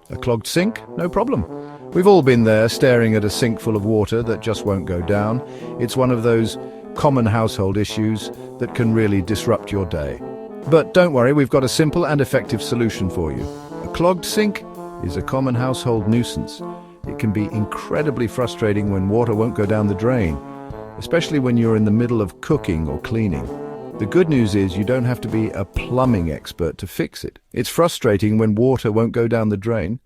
A clogged sink? No problem. We've all been there, staring at a sink full of water that just won't go down. It's one of those common household issues that can really disrupt your day. But don't worry, we've got a simple and effective solution for you. A clogged sink is a common household nuisance. It can be incredibly frustrating when water won't go down the drain, especially when you're in the middle of cooking or cleaning. The good news is you don't have to be a plumbing expert to fix it. It's frustrating when water won't go down the drain.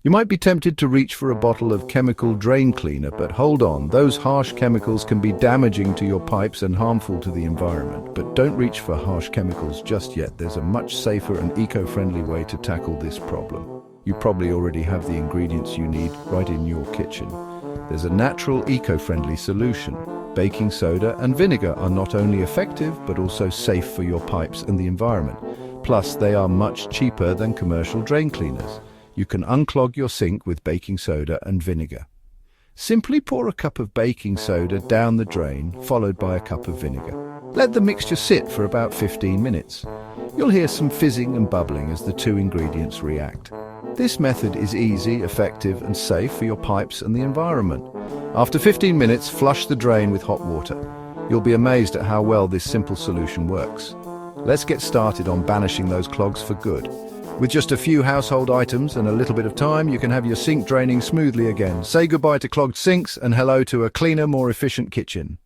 You might be tempted to reach for a bottle of chemical drain cleaner, but hold on, those harsh chemicals can be damaging to your pipes and harmful to the environment. But don't reach for harsh chemicals just yet. There's a much safer and eco-friendly way to tackle this problem. You probably already have the ingredients you need right in your kitchen. There's a natural, eco-friendly solution. Baking soda and vinegar are not only effective, but also safe for your pipes and the environment. Plus, they are much cheaper than commercial drain cleaners. You can unclog your sink with baking soda and vinegar. Simply pour a cup of baking soda down the drain, followed by a cup of vinegar. Let the mixture sit for about 15 minutes. You'll hear some fizzing and bubbling as the two ingredients react. This method is easy, effective, and safe for your pipes and the environment. After 15 minutes, flush the drain with hot water. You'll be amazed at how well this simple solution works. Let's get started on banishing those clogs for good. With just a few household items and a little bit of time, you can have your sink draining smoothly again. Say goodbye to clogged sinks and hello to a cleaner, more efficient kitchen.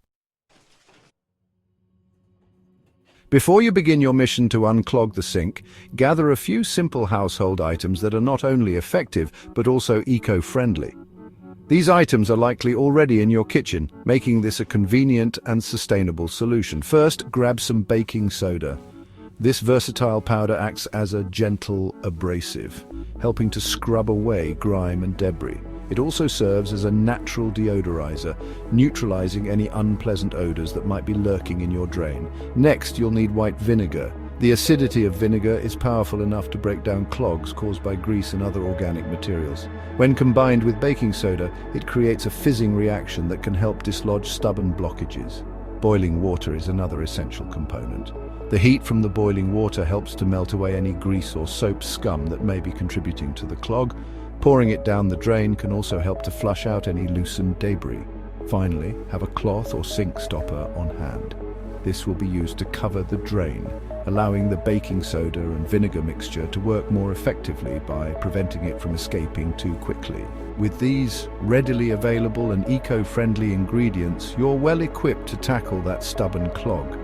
Before you begin your mission to unclog the sink, gather a few simple household items that are not only effective, but also eco-friendly. These items are likely already in your kitchen, making this a convenient and sustainable solution. First, grab some baking soda. This versatile powder acts as a gentle abrasive, helping to scrub away grime and debris. It also serves as a natural deodorizer, neutralizing any unpleasant odors that might be lurking in your drain. Next, you'll need white vinegar. The acidity of vinegar is powerful enough to break down clogs caused by grease and other organic materials. When combined with baking soda, it creates a fizzing reaction that can help dislodge stubborn blockages. Boiling water is another essential component. The heat from the boiling water helps to melt away any grease or soap scum that may be contributing to the clog. Pouring it down the drain can also help to flush out any loosened debris. Finally, have a cloth or sink stopper on hand. This will be used to cover the drain, allowing the baking soda and vinegar mixture to work more effectively by preventing it from escaping too quickly. With these readily available and eco-friendly ingredients, you're well equipped to tackle that stubborn clog.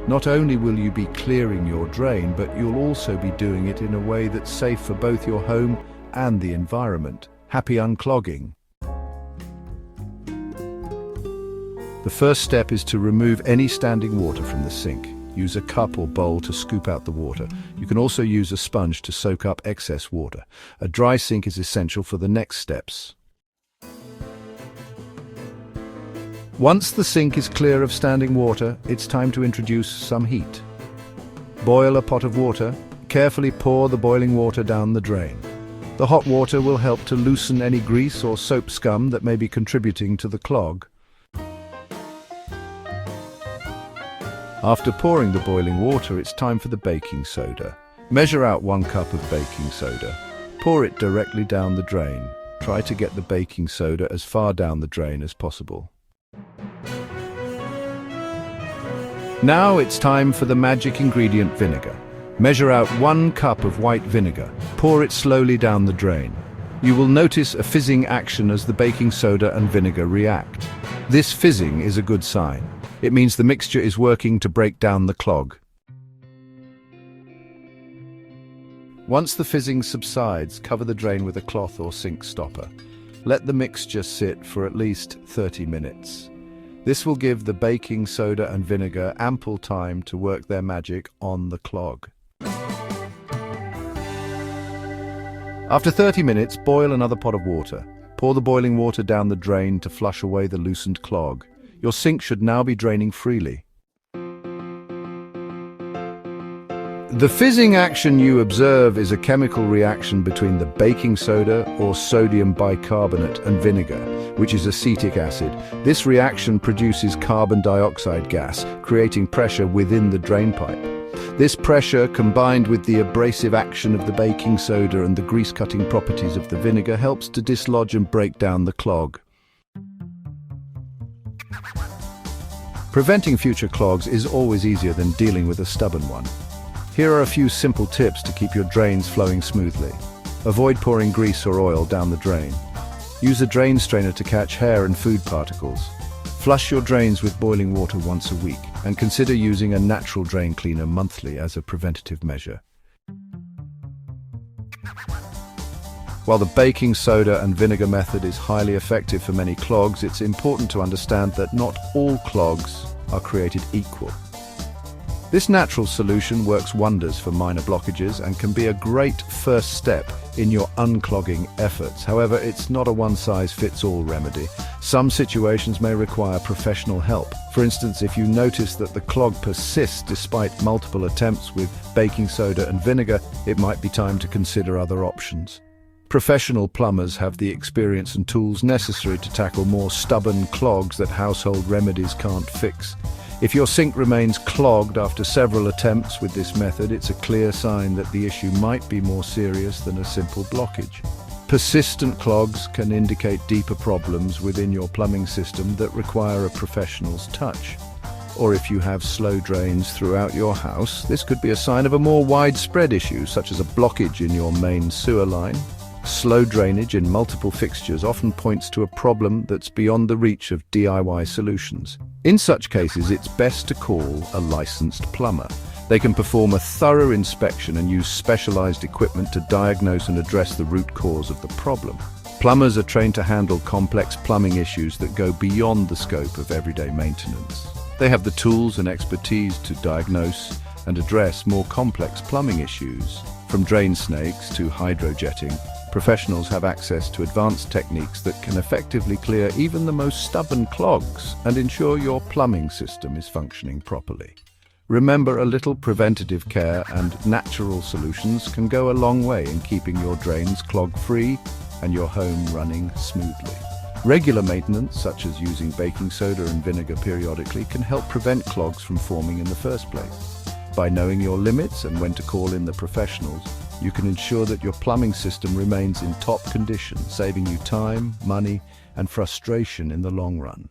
Not only will you be clearing your drain, but you'll also be doing it in a way that's safe for both your home and the environment. Happy unclogging! The first step is to remove any standing water from the sink. Use a cup or bowl to scoop out the water. You can also use a sponge to soak up excess water. A dry sink is essential for the next steps. Once the sink is clear of standing water, it's time to introduce some heat. Boil a pot of water. Carefully pour the boiling water down the drain. The hot water will help to loosen any grease or soap scum that may be contributing to the clog. After pouring the boiling water, it's time for the baking soda. Measure out 1 cup of baking soda. Pour it directly down the drain. Try to get the baking soda as far down the drain as possible. Now it's time for the magic ingredient vinegar. Measure out 1 cup of white vinegar. Pour it slowly down the drain. You will notice a fizzing action as the baking soda and vinegar react. This fizzing is a good sign. It means the mixture is working to break down the clog. Once the fizzing subsides, cover the drain with a cloth or sink stopper. Let the mixture sit for at least 30 minutes. This will give the baking soda and vinegar ample time to work their magic on the clog. After 30 minutes, boil another pot of water. Pour the boiling water down the drain to flush away the loosened clog. Your sink should now be draining freely. The fizzing action you observe is a chemical reaction between the baking soda or sodium bicarbonate and vinegar, which is acetic acid. This reaction produces carbon dioxide gas, creating pressure within the drain pipe. This pressure, combined with the abrasive action of the baking soda and the grease-cutting properties of the vinegar, helps to dislodge and break down the clog. Preventing future clogs is always easier than dealing with a stubborn one. Here are a few simple tips to keep your drains flowing smoothly. Avoid pouring grease or oil down the drain. Use a drain strainer to catch hair and food particles. Flush your drains with boiling water once a week, and consider using a natural drain cleaner monthly as a preventative measure. While the baking soda and vinegar method is highly effective for many clogs, it's important to understand that not all clogs are created equal. This natural solution works wonders for minor blockages and can be a great first step in your unclogging efforts. However, it's not a one-size-fits-all remedy. Some situations may require professional help. For instance, if you notice that the clog persists despite multiple attempts with baking soda and vinegar, it might be time to consider other options. Professional plumbers have the experience and tools necessary to tackle more stubborn clogs that household remedies can't fix. If your sink remains clogged after several attempts with this method, it's a clear sign that the issue might be more serious than a simple blockage. Persistent clogs can indicate deeper problems within your plumbing system that require a professional's touch. Or if you have slow drains throughout your house, this could be a sign of a more widespread issue, such as a blockage in your main sewer line. Slow drainage in multiple fixtures often points to a problem that's beyond the reach of DIY solutions. In such cases, it's best to call a licensed plumber. They can perform a thorough inspection and use specialized equipment to diagnose and address the root cause of the problem. Plumbers are trained to handle complex plumbing issues that go beyond the scope of everyday maintenance. They have the tools and expertise to diagnose and address more complex plumbing issues. From drain snakes to hydrojetting, professionals have access to advanced techniques that can effectively clear even the most stubborn clogs and ensure your plumbing system is functioning properly. Remember, a little preventative care and natural solutions can go a long way in keeping your drains clog-free and your home running smoothly. Regular maintenance, such as using baking soda and vinegar periodically, can help prevent clogs from forming in the first place. By knowing your limits and when to call in the professionals, you can ensure that your plumbing system remains in top condition, saving you time, money, and frustration in the long run.